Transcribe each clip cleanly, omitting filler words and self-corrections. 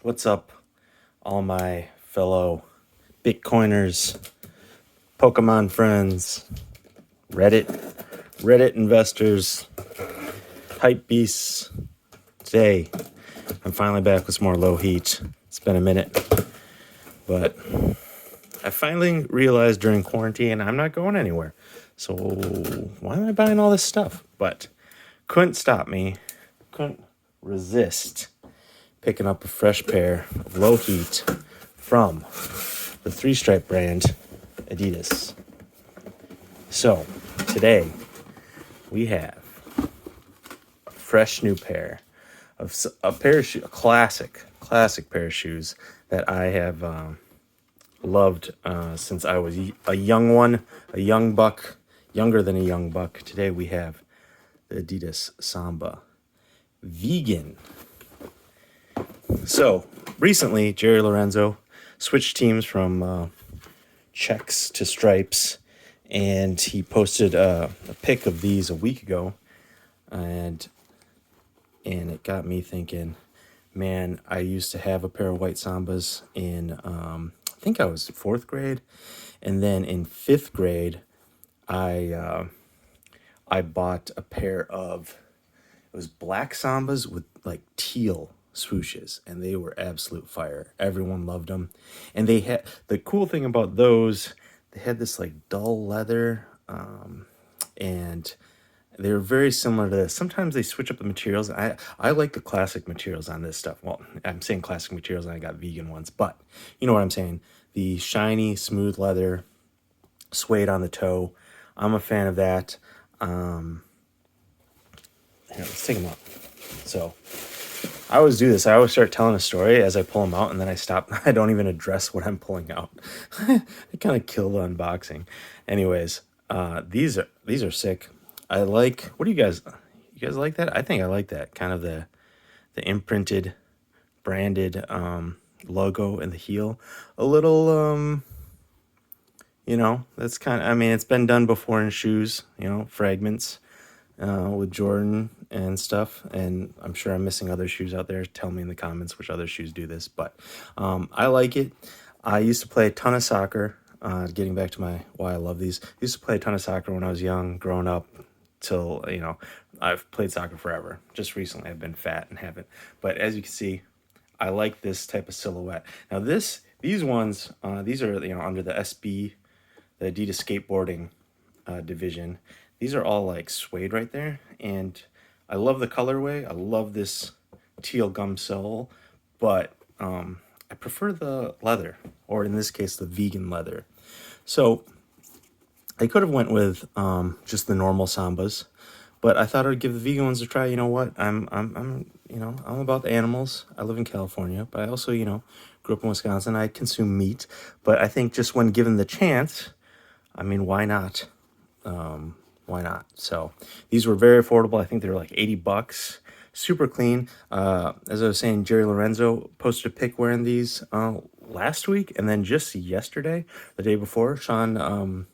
What's up, all my fellow Bitcoiners, Pokemon friends, Reddit investors, hype beasts? Today, I'm finally back with some more Lowheat. It's been a minute, but I finally realized during quarantine I'm not going anywhere. So why am I buying all this stuff? But couldn't stop me, couldn't resist picking up a fresh pair of Lowheat from the three-stripe brand Adidas. So today we have a fresh new pair of a classic pair of shoes that I have loved since I was a young one, a young buck, younger than a young buck. Today we have the Adidas Samba vegan. So recently, Jerry Lorenzo switched teams from checks to stripes, and he posted a pic of these a week ago, and it got me thinking, man, I used to have a pair of white Sambas in, I think I was fourth grade, and then in fifth grade, I bought a pair of, it was black Sambas with like teal swooshes, and they were absolute fire. Everyone loved them. And they had, the cool thing about those, they had this like dull leather, and they were very similar to this. Sometimes they switch up the materials. I like the classic materials on this stuff. Well, I'm saying classic materials and I got vegan ones, but you know what I'm saying. The shiny, smooth leather, suede on the toe. I'm a fan of that. Here, let's take them out. So I always do this. I always start telling a story as I pull them out, and then I stop. I don't even address what I'm pulling out. I kind of kill the unboxing. Anyways, these are sick. I like. What do you guys like that? I think I like that kind of the imprinted, branded logo in the heel. A little that's kind of. I mean, it's been done before in shoes. Fragments. With Jordan and stuff, and I'm sure I'm missing other shoes out there. Tell me in the comments which other shoes do this, but I like it. I used to play a ton of soccer. Getting back to why I love these. I used to play a ton of soccer when I was young, growing up, till I've played soccer forever. Just recently I've been fat and haven't. But as you can see, I like this type of silhouette. Now these ones, these are under the SB, the Adidas skateboarding division. These are all like suede right there, and I love the colorway. I love this teal gum sole, but I prefer the leather, or in this case, the vegan leather. So I could have went with just the normal Sambas, but I thought I'd give the vegan ones a try. You know what? I'm about the animals. I live in California, but I also grew up in Wisconsin. I consume meat, but I think just when given the chance, I mean, why not? Why not? So these were very affordable. I think they were like $80. Super clean. As I was saying, Jerry Lorenzo posted a pic wearing these last week, and then just yesterday, the day before, Sean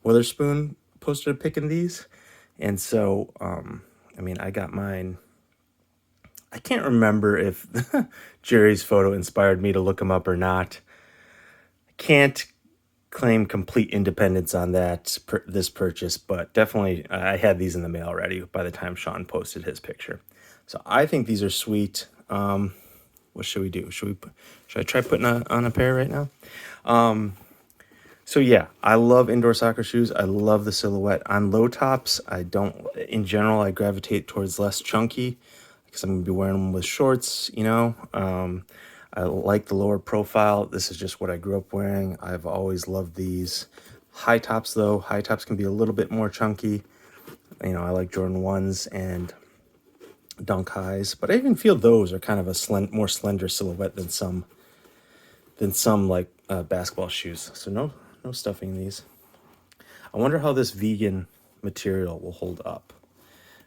Witherspoon posted a pic in these. And so, I mean, I got mine. I can't remember if Jerry's photo inspired me to look him up or not. I can't claim complete independence on this purchase, but definitely I had these in the mail already by the time Sean posted his picture. So I think these are sweet. What should we do? Should I try putting on a pair right now? So yeah, I love indoor soccer shoes. I love the silhouette. On low tops, in general, I gravitate towards less chunky because I'm going to be wearing them with shorts, I like the lower profile. This is just what I grew up wearing. I've always loved these. High tops, though. High tops can be a little bit more chunky. I like Jordan 1s and Dunk Highs, but I even feel those are kind of a more slender silhouette than some like basketball shoes. So no stuffing in these. I wonder how this vegan material will hold up.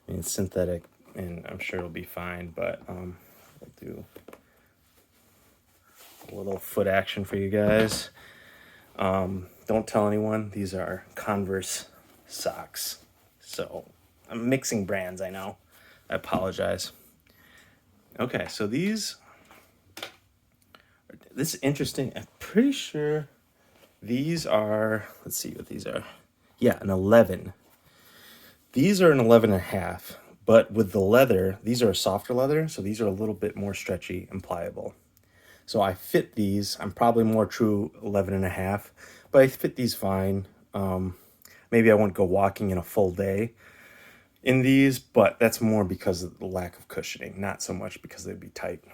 I mean, it's synthetic, and I'm sure it'll be fine, but I'll do a little foot action for you guys. Don't tell anyone. These are Converse socks. So I'm mixing brands, I know. I apologize. Okay, so these this is interesting. I'm pretty sure these are, let's see what these are. Yeah, an 11. These are an 11 and a half, but with the leather, these are a softer leather, so these are a little bit more stretchy and pliable. So I fit these. I'm probably more true 11 and a half, but I fit these fine. Maybe I won't go walking in a full day in these, but that's more because of the lack of cushioning, not so much because they'd be tight.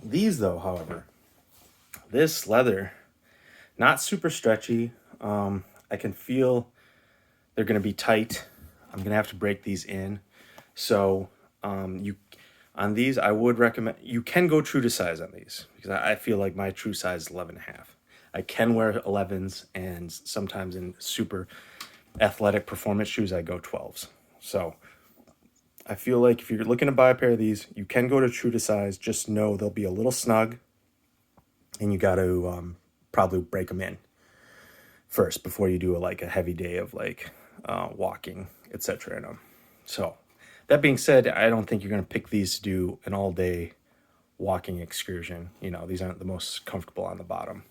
These, though, however, this leather, not super stretchy. I can feel they're going to be tight. I'm going to have to break these in. So you on these, I would recommend, you can go true to size on these because I feel like my true size is 11 and a half. I can wear 11s, and sometimes in super athletic performance shoes, I go 12s. So I feel like if you're looking to buy a pair of these, you can go to true to size. Just know they'll be a little snug, and you got to probably break them in first before you do like a heavy day of like walking, etc. in them. So that being said, I don't think you're going to pick these to do an all day walking excursion. You know, these aren't the most comfortable on the bottom.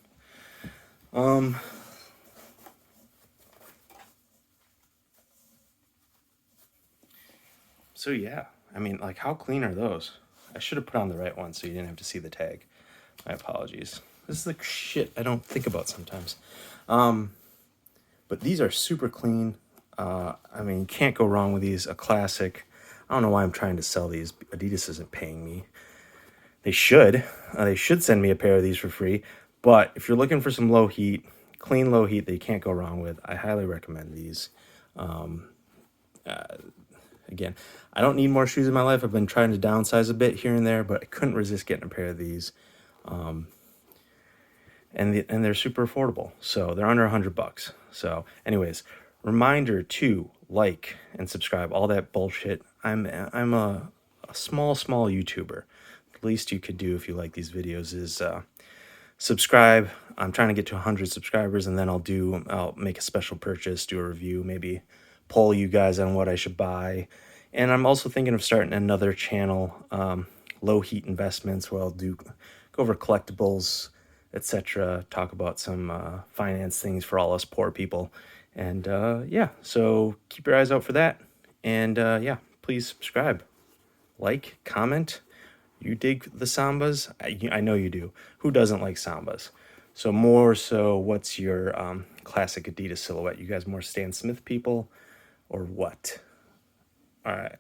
So yeah, I mean, like, how clean are those? I should have put on the right one so you didn't have to see the tag. My apologies. This is like shit I don't think about sometimes. But these are super clean. I mean, you can't go wrong with these. A classic. I don't know why I'm trying to sell these. Adidas isn't paying me. They should. They should send me a pair of these for free. But if you're looking for some Lowheat, clean Lowheat that you can't go wrong with, I highly recommend these. Again, I don't need more shoes in my life. I've been trying to downsize a bit here and there, but I couldn't resist getting a pair of these. And they're super affordable. So they're under $100. So anyways, reminder to like and subscribe, all that bullshit. I'm a small YouTuber. The least you could do if you like these videos is subscribe. I'm trying to get to 100 subscribers, and then I'll make a special purchase, do a review, maybe poll you guys on what I should buy. And I'm also thinking of starting another channel, Lowheat Investments, where I'll go over collectibles, etc., talk about some finance things for all us poor people. And yeah, so keep your eyes out for that. And yeah, please subscribe, like, comment. You dig the Sambas? I know you do. Who doesn't like Sambas? So more so, what's your classic Adidas silhouette? You guys more Stan Smith people or what? All right.